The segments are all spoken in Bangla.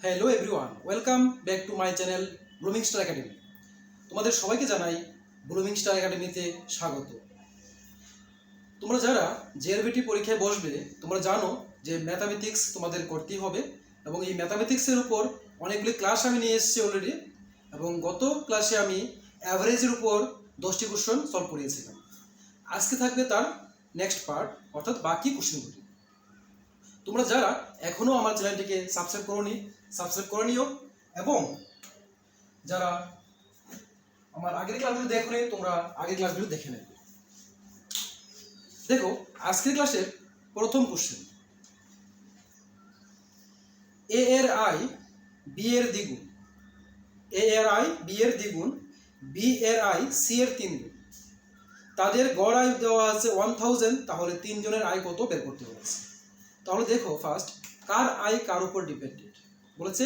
Hello everyone, welcome back to my channel blooming star academy. তোমাদের সবাইকে জানাই ব্লুমিং স্টার একাডেমিতে স্বাগত। তোমরা যারা জেআরবিটি পরীক্ষায় বসবে, তোমরা জানো যে ম্যাথামেটিক্স তোমাদের করতেই হবে এবং এই ম্যাথামেটিক্সের উপর অনেকগুলি ক্লাস আমি নিয়ে এসেছি অলরেডি। এবং গত ক্লাসে আমি অ্যাভারেজের উপর 10টি কোশ্চেন সলভ করিয়েছিলাম। আজকে থাকবে তার নেক্সট পার্ট, অর্থাৎ বাকি কোশ্চেনগুলি। তোমরা যারা এখনও আমার চ্যানেলটিকে সাবস্ক্রাইব করে নিও এবং যারা আমার আগের ক্লাসগুলো দেখোনি, তোমরা আগের ক্লাসগুলো দেখে নেবে। দেখো, আজকের ক্লাসের প্রথম কোশ্চেন, এ এর আই বি এর দ্বিগুণ, এ এর আই বি এর দ্বিগুণ, বি এর আই সি এর 3 গুণ, তাদের গড় আয় দেওয়া আছে 1000, তাহলে তিনজনের আয় কত বের করতে বলেছে। তাহলে দেখো, ফার্স্ট কার আয় কার উপর ডিপেন্ডেন্ট বলেছে,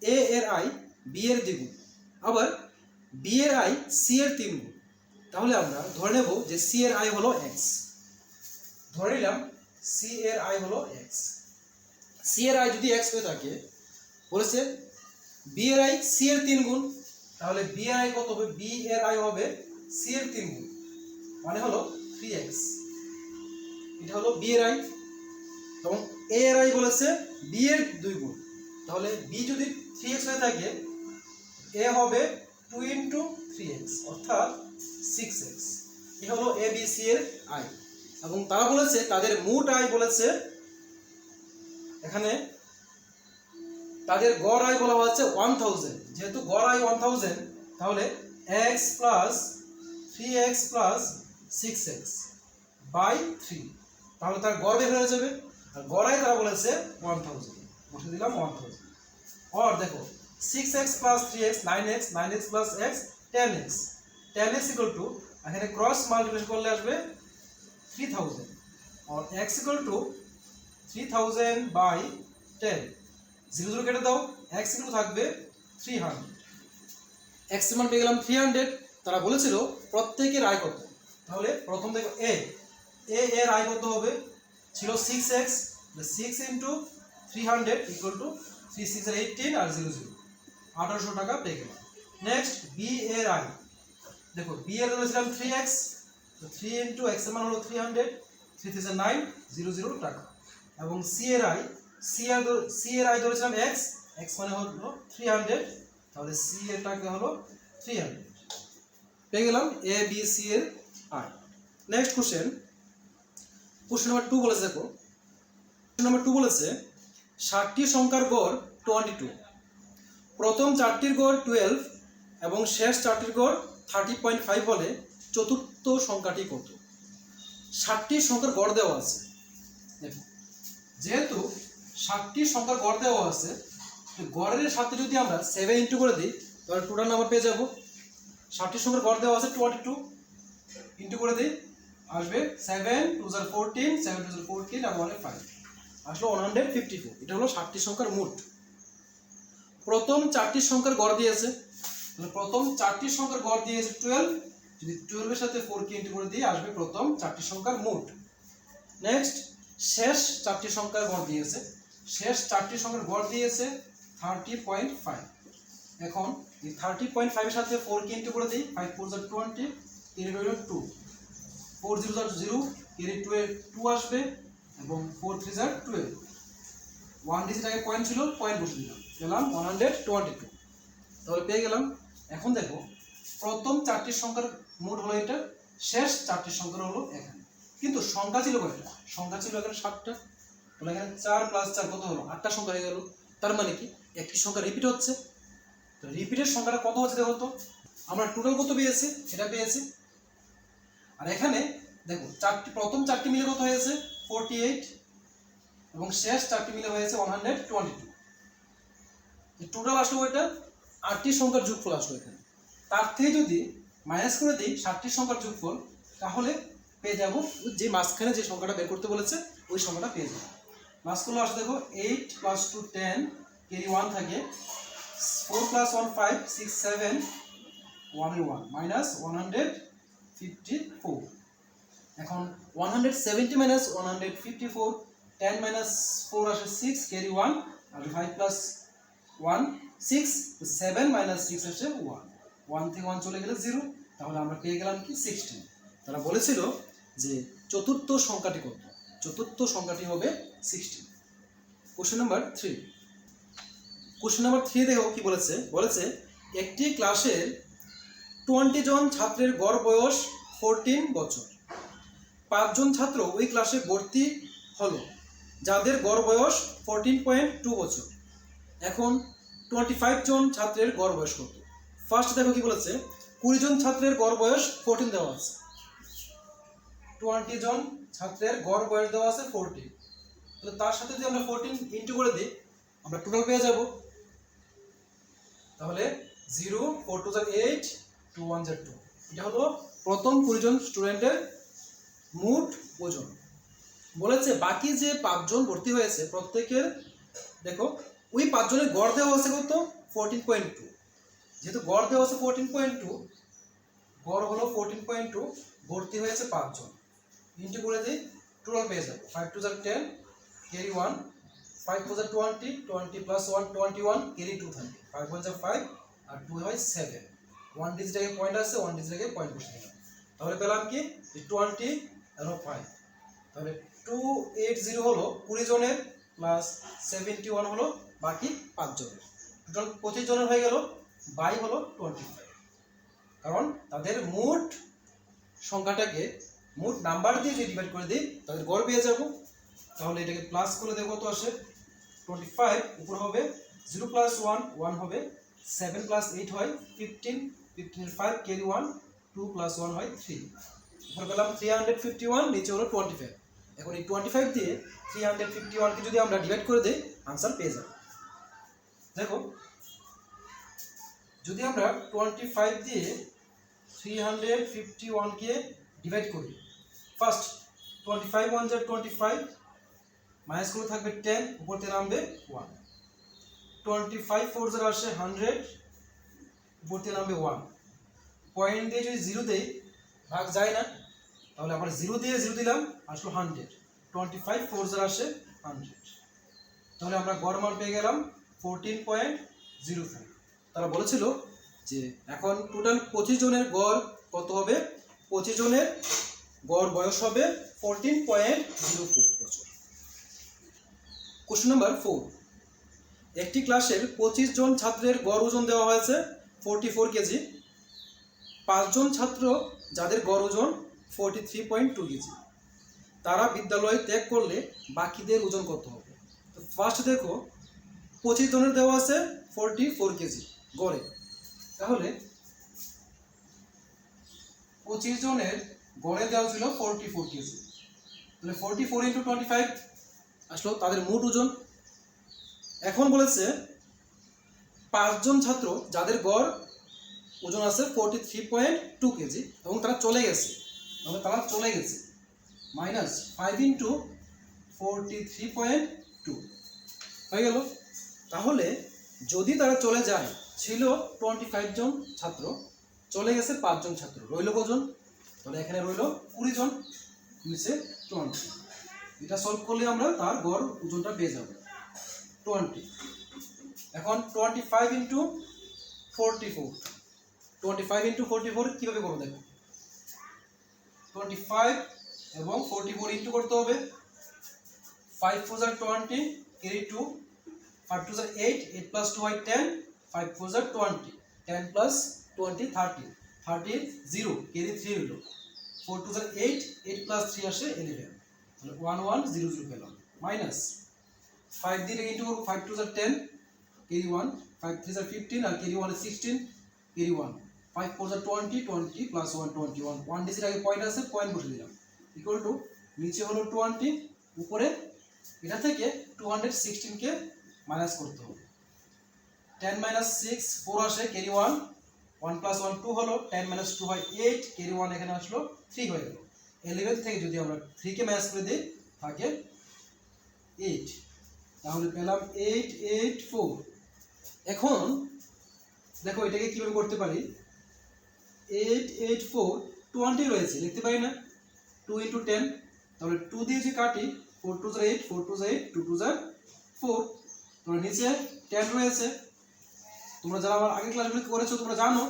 এ এর আয় বি এর দ্বিগুণ, আবার বি এর আয় সি এর 3 গুণ। তাহলে আমরা ধরে নেব যে সি এর আয় হলো এক্স। ধরে নিলাম সি এর আয় হলো এক্স। সি এর আয় যদি এক্স হয়ে থাকে, বলেছে বি এর আয় সি এর 3 গুণ, তাহলে বি এর আয় কত হবে? বি এর আয় হবে সি এর 3 গুণ, মানে হলো 3x। এটা হলো বি এর আয়। এবং এ এর আই বলেছে বি এর 2 গুণ, তাহলে বি যদি 3x হয়ে থাকে, এ হবে 2 × 3x অর্থাৎ 6x। এ হলো এ বি সি এর আয়। এবং তারা বলেছে তাদের মোট আয় বলেছে, এখানে তাদের গড় আয় বলা হচ্ছে 1000। যেহেতু গড় আয় 1000, তাহলে x plus 3x plus 6x by 3, তাহলে তার গড় বের হয়ে যাবে। আর গড়াই তারা বলেছে 1000, বসে দিলাম 1000। আর দেখো 6x plus 3x 9x, 9x plus x 10x, 10x equal to, এখানে ক্রস মাল্টিপ্লিকেশন করলে আসবে 3000, আর x ইকুয়াল টু 3000 বাই 10, 0 0 কেটে দাও, x ইকুয়াল টু থাকবে 300। x এর মান পেয়ে গেলাম 300। তারা বলেছিল প্রত্যেকের আয় কত, তাহলে প্রথম দেখো এ এর আয় কত হবে, ছিল 6x, 6 × 300 ইকুয়াল টু 3 6 আর 18 আর 0 0, 1800 টাকা পেয়ে গেলাম। নেক্সট বি এর আই, দেখো বি এর ধরেছিলাম 3x, তো 3 × x এর মান হলো 300, 3 3 9 0 0 টাকা। এবং সি এর আই ধরেছিলাম x মানে হলো 300, তাহলে সি এর টাকা হলো 300। পেয়ে গেলাম এ বি সি এর আই। নেক্সট কোশ্চেন নাম্বার 2 বলেছে, দেখো নাম্বার 2 বলেছে 60টি সংখ্যার গড় 22, প্রথম 4টির গড় 12 এবং শেষ 4টির গড় 30.5 হলে চতুর্থ সংখ্যাটি কত? 60টি সংখ্যার গড় দেওয়া আছে। দেখো, যেহেতু 60টি সংখ্যার গড় দেওয়া আছে, গড়ের সাথে যদি আমরা 7 ইন্টু করে দিই, তাহলে টোটাল নাম্বার পেয়ে যাব। 60টি সংখ্যার গড় দেওয়া আছে 22, ইন্টু করে দিই, আসবে 7 2 14, 7 2 14 আর 1 5, আসলো 154। এটা হলো 60টি সংখ্যার মোট। প্রথম 4টি সংখ্যার গড় দিয়েছে, তাহলে প্রথম 4টি সংখ্যার গড় দিয়েছে 12, যদি 12 এর সাথে 4 কে ইন্টু করে দিই, আসবে প্রথম 4টি সংখ্যার মোট। নেক্সট শেষ 4টি সংখ্যার গড় দিয়েছে, শেষ 4টি সংখ্যার গড় দিয়েছে 30.5। এখন এই 30.5 এর সাথে 4 কে ইন্টু করে দিই, 5 4 20, এর হলো 2, 4 0 0, এর 2 আসবে এবং 4 3 12, 1 ডিজিট আগে পয়েন্ট ছিল, পয়েন্ট বসে দিলাম, পেলাম 122। তাহলে পেয়ে গেলাম। এখন দেখো, প্রথম 4টি সংখ্যার মোট হলো এটা, শেষ 4টি সংখ্যার হলো এখানে। কিন্তু সংখ্যা ছিল কয়টা? সংখ্যা ছিল এখানে 7টা, তাহলে এখানে 4 + 4 কত হলো? 8টা সংখ্যা হয়ে গেল। তার মানে কি একটি সংখ্যা রিপিট হচ্ছে। তো রিপিটের সংখ্যাটা কত হচ্ছে দেখো তো, আমরা টোটাল কত পেয়েছি এটা পেয়েছি। আর এখানে দেখো প্রথম 4টি মিলে কত হয়েছে? 48, এবং শেষ 4টি মিলে হয়েছে 122। টোটাল আসলো ওইটা 8টি সংখ্যার যোগফল আসলো এখানে। তার থেকে যদি মাইনাস করে দিই 60টি সংখ্যার যোগফল, তাহলে পেয়ে যাব যে মাঝখানে যে সংখ্যাটা বের করতে বলেছে ওই সংখ্যাটা পেয়ে যাবো। মাঝগুলো আসলে দেখো 8 + 2 10, ক্যারি 1 থাকে, 4 + 1 5 6 7, 1 এর 1 মাইনাস 154। এখন 170 - 154, 10 - 4 আসে 6, ক্যারি 1, আর 5 + 1 6 7 মাইনাস 6 আসে 1 1 থেকে 1 চলে গেলে 0 তাহলে আমরা পেয়ে গেলাম কি 16 তারা বলেছিল যে চতুর্থ সংখ্যাটি কত চতুর্থ সংখ্যাটি হবে 16 কোশ্চেন নাম্বার 3 কোশ্চেন নাম্বার 3 দেখো কি বলেছে বলেছে একটি ক্লাসের 20 জন ছাত্রের গড় বয়স 14 বছর 5 জন ছাত্র ওই ক্লাসে ভর্তি হলো যাদের গড় বয়স 14.2 বছর এখন 25 জন ছাত্রের গড় বয়স কত ফার্স্ট দেখো কি বলেছে 20 জন ছাত্রের গড় বয়স 14 দেওয়া আছে 20 জন ছাত্রের গড় বয়স দেওয়া আছে 14 তাহলে তার সাথে যদি আমরা 14 ইনটু করে দিই আমরা টোটাল পেয়ে যাব তাহলে 0 4 2 8 2 1 2 এটা হলো প্রথম 20 জন স্টুডেন্টের মোট ওজন বলেছে বাকি যে 5 জন ভর্তি হয়েছে প্রত্যেকের দেখো ওই 5 জনের গড় দেওয়া আছে কত 14.2 যেহেতু গড় দেওয়া আছে 14.2 গড় হলো 14.2 ভর্তি হয়েছে 5 জন ইনটু করে দিই টোটাল পেয়ে যাব 5 2 10 ক্যারি 1 5 4 20 20 প্লাস 1 21 ক্যারি 2 থাকে 5 1 5 আর 2 হয় 7 1 ডিজিট আগে পয়েন্ট আছে 1 ডিজিট আগে পয়েন্ট বসে দিলাম তাহলে পেলাম কি 20 আর 5 তাহলে 280 হলো 20 জনের প্লাস 71 হলো বাকি 5 জনের টোটাল 25 জনের হয়ে গেল বাই হলো 25 কারণ তাদের মোট সংখ্যাটাকে মোট নাম্বার দিয়ে যদি ডিভাইড করে দিই তাদের গড় পেয়ে যাব তাহলে এটাকে প্লাস করে দেবো তো আসে 25 উপর হবে 0 প্লাস 1 1 হবে 7 প্লাস 8 হয় 15 15 5 ক্যারি 1 2 প্লাস 1 হয় 3 উপর পেলাম 351 নিচে হলো 25 এখন এই 25 দিয়ে 351 কে যদি আমরা ডিভাইড করে দেই आंसर পেয়ে যাব দেখো যদি আমরা 25 দিয়ে 351 কে ডিভাইড করি ফার্স্ট 25 1 যা 25 মাইনাস করে থাকবে 10 উপর থেকে নামবে 1 25 4 যা আসে 100 উপর থেকে নামবে 1 পয়েন্ট দিয়ে যদি 0 দেই ভাগ যায় না তাহলে আমরা 0 দিয়ে 0 দিলাম আসলো 100 25 4 যা আসে 100 তাহলে আমরা গড় মান পেয়ে গেলাম 14.05 তারা বলেছিল যে এখন টোটাল 25 জনের গড় কত হবে 25 জনের গড় বয়স হবে 14.04 বছর কোশ্চেন নাম্বার 4 একটি ক্লাসের 25 জন ছাত্রের গড় ওজন দেওয়া হয়েছে 44 কেজি 5 জন ছাত্র যাদের গড় ওজন 43.2 কেজি তারা বিদ্যালয় ত্যাগ করলে বাকিদের ওজন কত হবে তো ফার্স্ট দেখো 25 জনের দেওয়া আছে 44 কেজি গড়ে তাহলে 25 জনের গড়ে দেওয়া ছিল 44 কেজি তাহলে 44 ইনটু 25 আসলো তাদের মোট ওজন এখন বলেছে 5 জন ছাত্র যাদের গড় ওজন আছে 43.2 কেজি এবং তারা চলে গেছে মাইনাস 5 ইনটু 43.2 হয়ে গেল তাহলে যদি তারা চলে যায় ছিল 25 জন ছাত্র চলে গেছে 5 জন ছাত্র রইল কজন তাহলে এখানে রইল 20 জন নিচে 20 এটা সলভ করলে আমরা তার গড় ওজনটা পেয়ে যাব 20 এখন 25 ইনটু 44 25 ইনটু 44 কিভাবে করব দেখো 25 এবং 44 ইনটু করতে হবে 5 4 20 carry 2 5 2 8 8 plus 2 হয় 10 5 4 20 10 plus 20 30 30 0 carry 3 হলো 4 2 8 8 plus 3 আসে 11 তাহলে 1 1 0 0 পেলাম মাইনাস 5 দিয়ে ইনটু 5 2 10 carry 1 5 3 15 আর carry 1 16 carry 1 5 4 20 20 plus 1 21 1 ডিজিট আগে পয়েন্ট আছে পয়েন্ট বসে দিলাম ইকুয়াল টু নিচে হলো 20 উপরে এটা থেকে 216 কে মাইনাস করতে হবে 10 minus 6 4 আসে ক্যারি 1 1 plus 1 2 হলো 10 minus 2 হয় 8 ক্যারি 1 এখানে আসলো 3 হয়ে গেল 11 থেকে যদি আমরা 3 কে মাইনাস করে দিই থাকে 8 তাহলে পেলাম 884 এখন দেখো এটাকে কিভাবে করতে পারি 884 20 রয়েছে লিখতে পারি না 2 into 10 তাহলে 2 দিয়ে যে কাটি 4 2 8 4 2 8 2 2 4 তাহলে নিচে 10 রয়েছে তোমরা যারা আমার আগের ক্লাসগুলো করেছো তোমরা জানো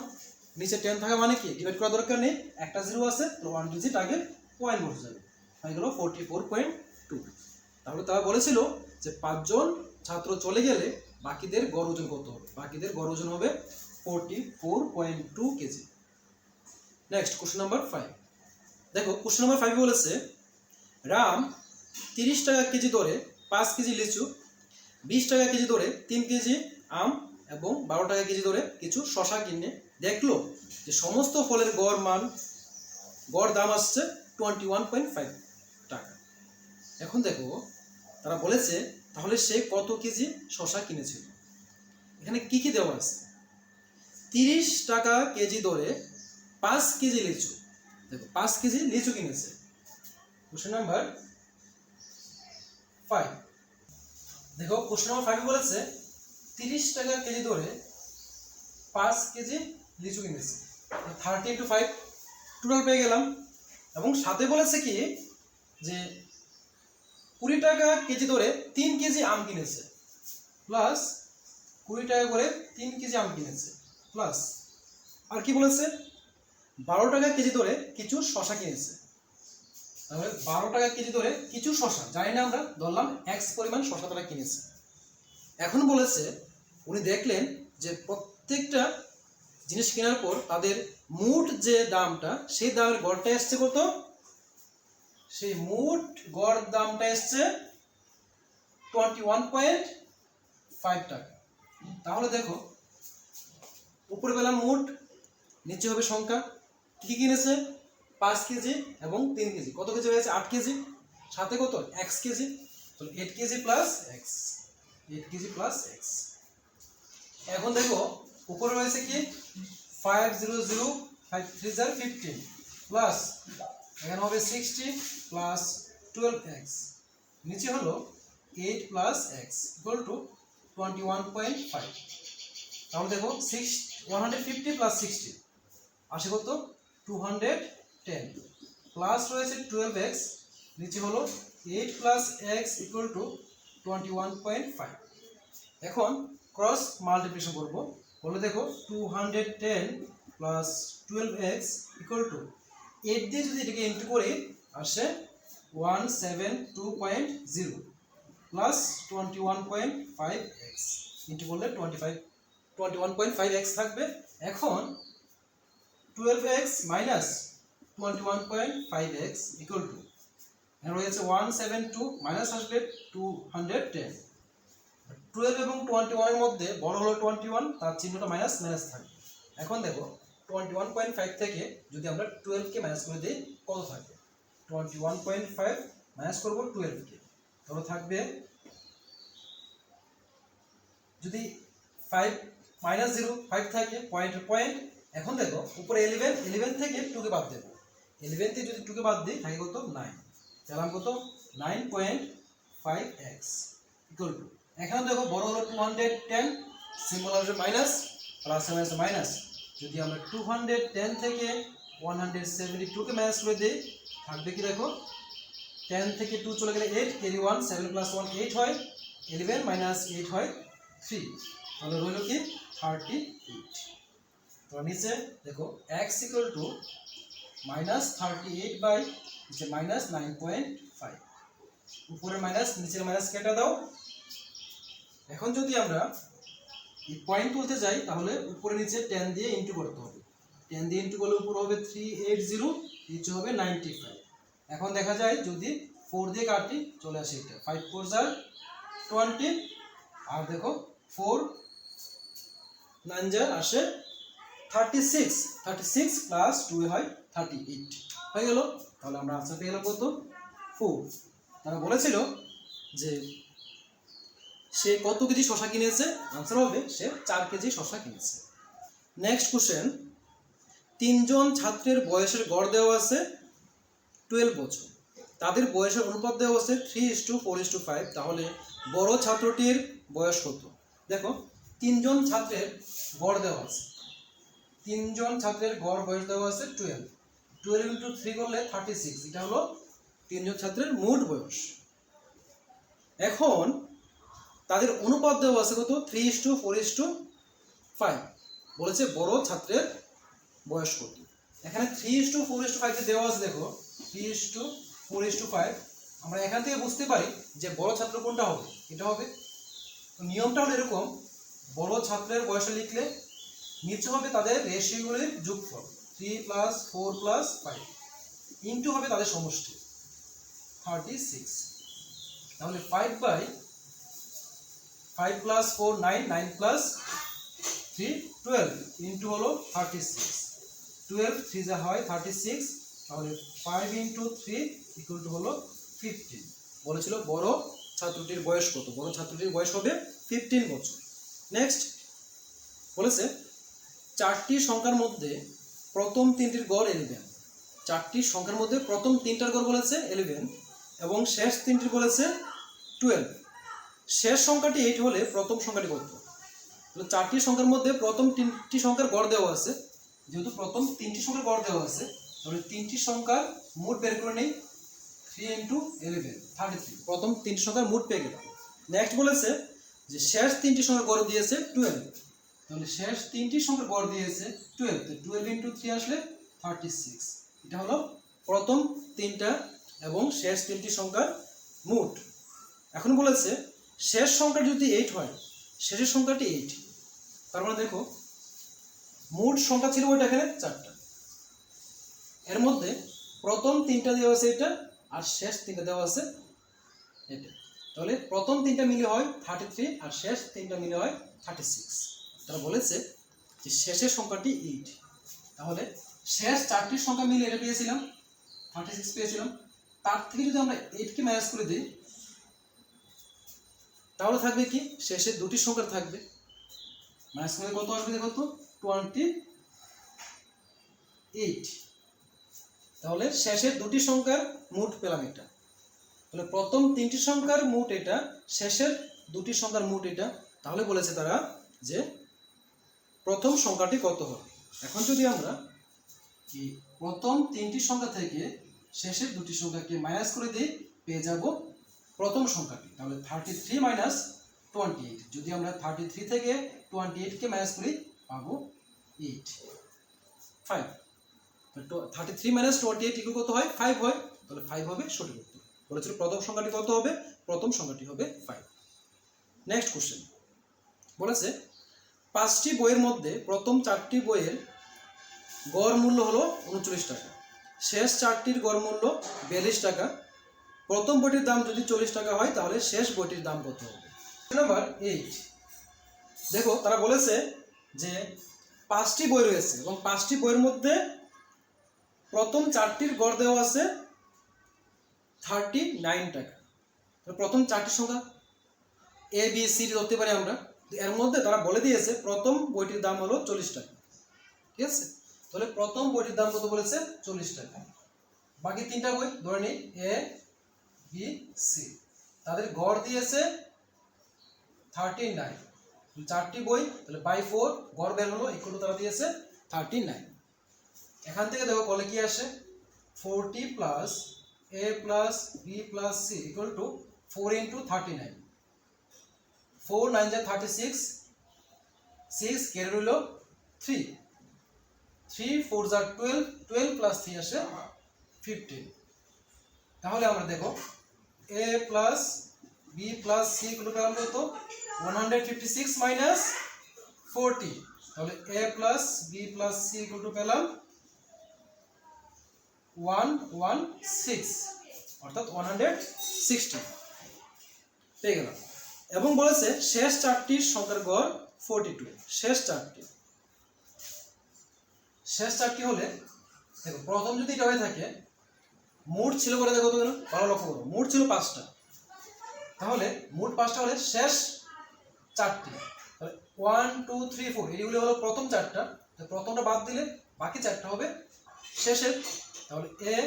নিচে 10 থাকা মানে কি ডিভাইড করার দরকার নেই, একটা জিরো আছে তো 1 ডিজিট আগে পয়েন্ট বসে যাবে, হয়ে গেল 44.2। তাহলে তারা বলেছিল যে 5 জন ছাত্র চলে গেলে বাকিদের গড় ওজন কত হবে, বাকিদের গড় ওজন হবে 44.2 কেজি। Next question number 5। দেখো কোশ্চেন নাম্বার 5 বলেছে রাম 30 টাকা কেজি দরে 5 কেজি লিচু, 20 টাকা কেজি দরে 3 কেজি আম এবং 12 টাকা কেজি দরে কিছু শশা কিনে দেখলো যে সমস্ত ফলের গড় দাম আসছে 21.5 টাকা। এখন দেখো তারা বলেছে তাহলে সে কত কেজি শশা কিনেছিল। এখানে কি কি দেওয়া আছে, 30 টাকা কেজি দরে 5 কেজি লিচু, দেখো 5 কেজি লিচু কিনেছে। কোশ্চেন নাম্বার 5, দেখো কোশ্চেন নাম্বার 5 বলেছে 30 টাকা কেজি দরে 5 কেজি লিচু কিনেছে, 30 into 5 টোটাল পেয়ে গেলাম। এবং সাথে বলেছে কি যে 20 টাকা কেজি দরে 3 কেজি আম কিনেছে, প্লাস 20 টাকা করে 3 কেজি আম কিনেছে, প্লাস আর কি বলেছে 12 টাকা কেজি দরে কিছু শশা কিনেছে। তাহলে 12 টাকা কেজি দরে কিছু শশা, জানি না আমরা ধরলাম x পরিমাণ শশা তারা কিনেছে। এখন বলেছে উনি দেখলেন যে প্রত্যেকটা জিনিস কেনার পর তাদের মোট যে দামটা সেই দামের গড়টা এসছে কত, সেই মোট গড় দামটা এসছে 21.5 টাকা। তাহলে দেখো উপরে পেলাম মোট, নিচে হবে সংখ্যা, কি কিনেছে 5 কেজি এবং 3 কেজি, কত কেজি হয়েছে 8 কেজি, সাথে কত x কেজি, তাহলে 8 KG plus x, 8 KG plus x। এখন দেখো উপরে রয়েছে কি 500 5 3 are 15 প্লাস এখানে হবে 60 প্লাস 12x, নিচে হলো 8 প্লাস x ইকুয়াল টু 21.5। তাহলে দেখো 150 প্লাস 60 আসে কত 210 প্লাস রয়েছে 12x, নিচে হলো 8 প্লাস x ইকুয়াল টু 21.5। এখন ক্রস মাল্টিপ্লিকেশন করব, বলে দেখো 210 প্লাস 12x ইকুয়াল টু 8 দিয়ে যদি এটাকে ইন্টু করি আসে 172.0 প্লাস 21.5x ইন্টু করলে 21.5x থাকবে। এখন 12x minus 21.5x equal to এখানে রয়েছে 172 মাইনাস আসবে 210, 12 এবং 21 এর মধ্যে বড় হলো 21, তার চিহ্নটা মাইনাস মাইনাস থাকবে। এখন দেখো 21.5 থেকে যদি আমরা 12 কে মাইনাস করে দিই কত থাকবে, 21.5 মাইনাস করব 12 কে, তাহলে থাকবে যদি 5 মাইনাস 0 5 থাকে পয়েন্ট। এখন দেখো উপরে 11 থেকে 2 কে বাদ দেব, 11 থেকে যদি 2 কে বাদ দিই থাকে কত 9, পেলাম কত 9.5x ইকুয়াল টু, এখানে দেখো বড় হলো 210, সিম্বল আসবে মাইনাস, প্লাস মাইনাস মাইনাস, যদি আমরা 210 থেকে 172 কে মাইনাস করে দিই থাকবে কি দেখো 10 থেকে 2 চলে গেলে 8, ক্যারি 1, 7 প্লাস 1 8 হয়, 11 মাইনাস 8 হয় 3, তাহলে রইল কি 38। তো নিচে দেখো x equal to minus 38 by নিচে মাইনাস 9.5, উপরে মাইনাস নিচের মাইনাস কেটে দাও। এখন যদি আমরা এই পয়েন্ট তুলতে যাই তাহলে উপরে নিচে 10 দিয়ে ইনটু করতে হবে, 10 দিয়ে ইনটু করলে উপরে হবে 380, নিচে হবে 95। এখন দেখা যায় যদি 4 দিয়ে কাটি চলে আসে এটা 5 4 are 20, আর দেখো 4 9 are আসে 36 প্লাস 2 হয় 38 হয়ে গেল। তাহলে আমরা আনসার পেয়ে গেলাম কত 4। তারা বলেছিল যে সে কত কেজি শশা কিনেছে, আনসার হবে সে 4 কেজি শশা কিনেছে। নেক্সট কোশ্চেন, 3 জন ছাত্রের বয়সের গড় দেওয়া আছে 12 বছর, তাদের বয়সের অনুপাত দেওয়া আছে 3:4:5, তাহলে বড় ছাত্রটির বয়স কত। দেখো 3 জন ছাত্রের গড় দেওয়া আছে, 3 জন ছাত্রের গড় বয়স দেওয়া আছে 12 ইন্টু 3 করলে 36, এটা হলো 3 জন ছাত্রের মোট বয়স। এখন তাদের অনুপাত দেওয়া আছে কত 3:4:5, 5 বলেছে বড় ছাত্রের বয়স কত। এখানে 3:4:5 যে দেওয়া আছে দেখো 3:4:5 আমরা এখান থেকে বুঝতে পারি যে বড় ছাত্র কোনটা হবে, এটা হবে। তো নিয়মটা হলো এরকম, বড় ছাত্রের বয়স লিখলে নিচে হবে তাদের রেশিওগুলির যোগফল 3 + 4 + 5 ইনটু হবে তাদের সমষ্টি 36। তাহলে 5 + 4 9, 9 + 3 12 ইনটু হলো 36, 12 3 যা হয় 36, তাহলে 5 × 3 = হলো 15। বলেছিল বড় ছাত্রটির বয়স কত, বড় ছাত্রটির বয়স হবে 15 বছর। নেক্সট বলেছে চারটি সংখ্যার মধ্যে প্রথম তিনটির গড় 11। চারটি সংখ্যার মধ্যে প্রথম তিনটার গড় বলেছে 11 এবং শেষ তিনটির বলেছে 12। শেষ সংখ্যাটি 8 হলে প্রথম সংখ্যাটি কত? তাহলে চারটি সংখ্যার মধ্যে প্রথম তিনটি সংখ্যার গড় দেওয়া আছে, যেহেতু প্রথম তিনটি সংখ্যার গড় দেওয়া আছে তাহলে তিনটি সংখ্যার মোট বের করে নেই 3 × 11 33। প্রথম তিনটি সংখ্যার মোট পেয়ে গেলাম। নেক্সট বলেছে যে শেষ তিনটি সংখ্যার গড় দিয়েছে 12, তাহলে শেষ তিনটি সংখ্যার গড় দিয়েছে 12, তো 12 × 3 আসলে 36। এটা হলো প্রথম তিনটা এবং শেষ তিনটি সংখ্যার মোট। এখন বলেছে শেষ সংখ্যা যদি 8 হয়, শেষের সংখ্যাটি 8, তার মানে দেখো মোট সংখ্যা ছিল ওইটা এখানে 4টা, এর মধ্যে প্রথম তিনটা দেওয়া আছে এটা আর শেষ তিনটা দেওয়া আছে এটা, তাহলে প্রথম তিনটা মিলে হয় 33 আর শেষ তিনটা মিলে হয় 36। তারা বলেছে যে শেষের সংখ্যাটি 8, তাহলে শেষ চারটির সংখ্যা মিলে এটা পেয়েছিলাম 36 পেয়েছিলাম, তার থেকে যদি আমরা 8কে মাইনাস করে দিই তাহলে থাকবে কি শেষের দুটি সংখ্যা থাকবে, মাইনাস করে কত আসবে দেখো তো 28। তাহলে শেষের দুটি সংখ্যার মোট পেলাম এটা, তাহলে প্রথম তিনটি সংখ্যার মোট এটা, শেষের দুটি সংখ্যার মোট এটা। তাহলে বলেছে তারা যে প্রথম সংখ্যাটি কত হবে। এখন যদি আমরা এই প্রথম তিনটি সংখ্যা থেকে শেষের দুটি সংখ্যাকে মাইনাস করে দিই পেয়ে যাব প্রথম সংখ্যাটি, তাহলে 33 - 28। যদি আমরা 33 থেকে 28কে মাইনাস করি পাবো 8 5। 33 - 28 ইকুয়াল কত হয় 5 হয়, তাহলে 5 হবে সঠিক উত্তর। বলেছিল প্রথম সংখ্যাটি কত হবে, প্রথম সংখ্যাটি হবে 5। নেক্সট কোশ্চেন বলেছে 5টি বইয়ের মধ্যে প্রথম 4টি বইয়ের গড় মূল্য হলো 39 টাকা, শেষ 4টির গড় মূল্য 42 টাকা। প্রথম বইটির দাম যদি 40 টাকা হয় তাহলে শেষ বইটির দাম কত হবে? নাম্বার 8 দেখো তারা বলেছে যে 5টি বই রয়েছে এবং 5টি বইয়ের মধ্যে প্রথম 4টির গড় দেওয়া আছে 39 টাকা। প্রথম 4টি সংখ্যা এ বি সি ধরতে পারি আমরা, এর মধ্যে তারা বলে দিয়েছে প্রথম বইটির দাম হলো 40 টাকা, ঠিক আছে? তাহলে প্রথম বইটির দাম কত বলেছে 40 টাকা। বাকি তিনটা বই ধরে নিই এ বি সি, তাদের গড় দিয়েছে 39, 4টি বই তাহলে বাই 4 গড় বের হলো ইকুয়াল টু তারা দিয়েছে 39। এখান থেকে দেখো কলে কি আসে 40 + a + b + c equal to 4 × 39, 4 9 যা 36, 6 কেটে রইল 3, 3 4 যা 12, 12 + 3 আসে 15। তাহলে আমরা দেখো a + b + c equal to পেলাম কত 156 - 40, তাহলে a + b + c equal to পেলাম 116 অর্থাৎ 160 পেয়ে গেলাম। এবং বলেছে শেষ 4টির সংখ্যার গড় 42। শেষ 4টি হলে দেখো প্রথম যদি এটা হয়ে থাকে মোট ছিল করে দেখো তো ভালো লক্ষ্য করো মোট ছিল 5টা, তাহলে মোট 5টা হলে শেষ 4টি, তাহলে 1 2 3 4 এগুলো হলো প্রথম 4টা, তো প্রথমটা বাদ দিলে বাকি 4টা হবে শেষের। তাহলে a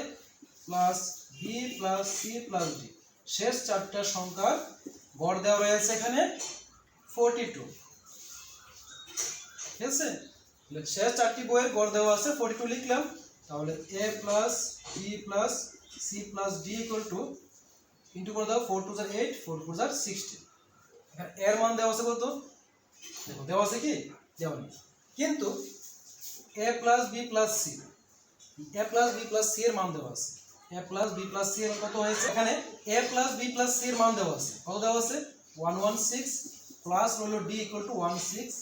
+ b + c + d শেষ 4টা সংখ্যার গড় দেওয়া রয়েছে এখানে 42, ঠিক আছে? শেষ 4টি বইয়ের গড় দেওয়া আছে 42 লিখলাম। তাহলে a + b + c + d equal to into করে দাও 4 2 যা 8, 4 4 যা 16। এখানে এর মান দেওয়া আছে কত দেখো দেওয়া আছে কি দেওয়া নেই। কিন্তু a plus B plus C, a plus B plus C এর মান দেওয়া আছে। a plus B plus C এর কত হয়েছে? এখানে a plus B plus C এর মান দেওয়া আছে। কত দেওয়া আছে? 116 প্লাস হলো d ইকুয়াল টু 168।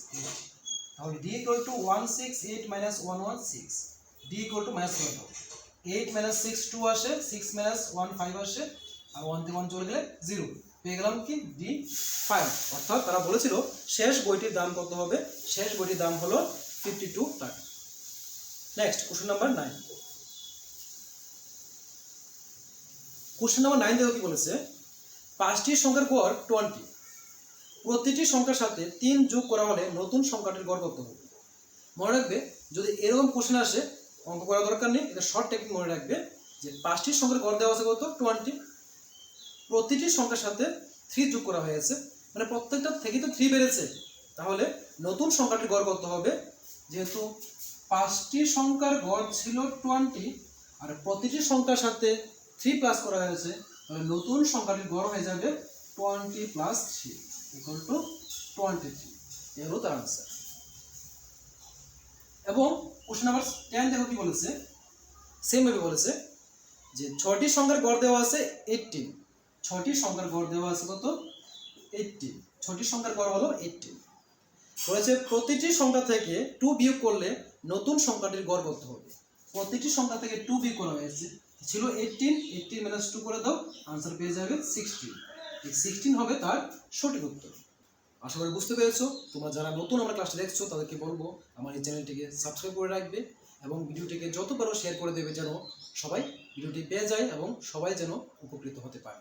তাহলে d equal to 168 minus 116, d equal to minus করে দাও। 8 মাইনাস 6 2 আসে, 6 মাইনাস 1 5 আসে, আর 1 থেকে 1 চলে গেলে 0, পেয়ে গেলাম কি d 5। অর্থাৎ তারা বলেছিল শেষ বইটির দাম কত হবে? শেষ বইটির দাম হলো 52 টাকা। Next question number 9। Question number 9 দেখো কি বলেছে, 5টি সংখ্যার গড় 20, প্রতিটি সংখ্যার সাথে 3 যোগ করা হলে নতুন সংখ্যাটির গড় কত হবে? মনে রাখবে যদি এরকম কোশ্চেন আসে অঙ্ক করা দরকার নেই, এটা শর্ট টেকনিক মনে রাখবে যে 5টি সংখ্যার গড় দেওয়া আছে কত? 20, প্রতিটি সংখ্যার সাথে 3 যোগ করা হয়েছে, মানে প্রত্যেকটা থেকে তো 3 বেড়েছে, তাহলে নতুন সংখ্যাটির গড় কত হবে? যেহেতু 5টি সংখ্যার গড় ছিল 20 আর প্রতিটি সংখ্যার সাথে 3 প্লাস করা হয়েছে, তাহলে নতুন সংখ্যাটির গড় হয়ে যাবে 20 প্লাস 3 ইকুয়াল টু 23। এই হলো তার আনসার। এবং কোশ্চেন নাম্বার 10 দেখো কি বলেছে, সেম ভাবে বলেছে যে 6টি সংখ্যার গড় দেওয়া আছে 18, 6টি সংখ্যার গড় দেওয়া আছে কত? 18, 6টি সংখ্যার গড় হলো 18। বলেছে প্রতিটি সংখ্যা থেকে 2 বিয়োগ করলে নতুন সংখ্যাটির গড় কত হবে? প্রতিটি সংখ্যা থেকে 2 বিয়োগ করা হয়েছে, ছিল 18, 18 মাইনাস 2 করে দাও, আনসার পেয়ে যাবে 16। এই 16 হবে তার সঠিক উত্তর। আশা করি বুঝতে পেরেছো। তোমরা যারা নতুন আমার ক্লাসটা দেখছো তাদেরকে বলবো আমার এই চ্যানেলটিকে সাবস্ক্রাইব করে রাখবে এবং ভিডিওটিকে যত পারো শেয়ার করে দেবে, যেন সবাই ভিডিওটি পেয়ে যায় এবং সবাই যেন উপকৃত হতে পারে।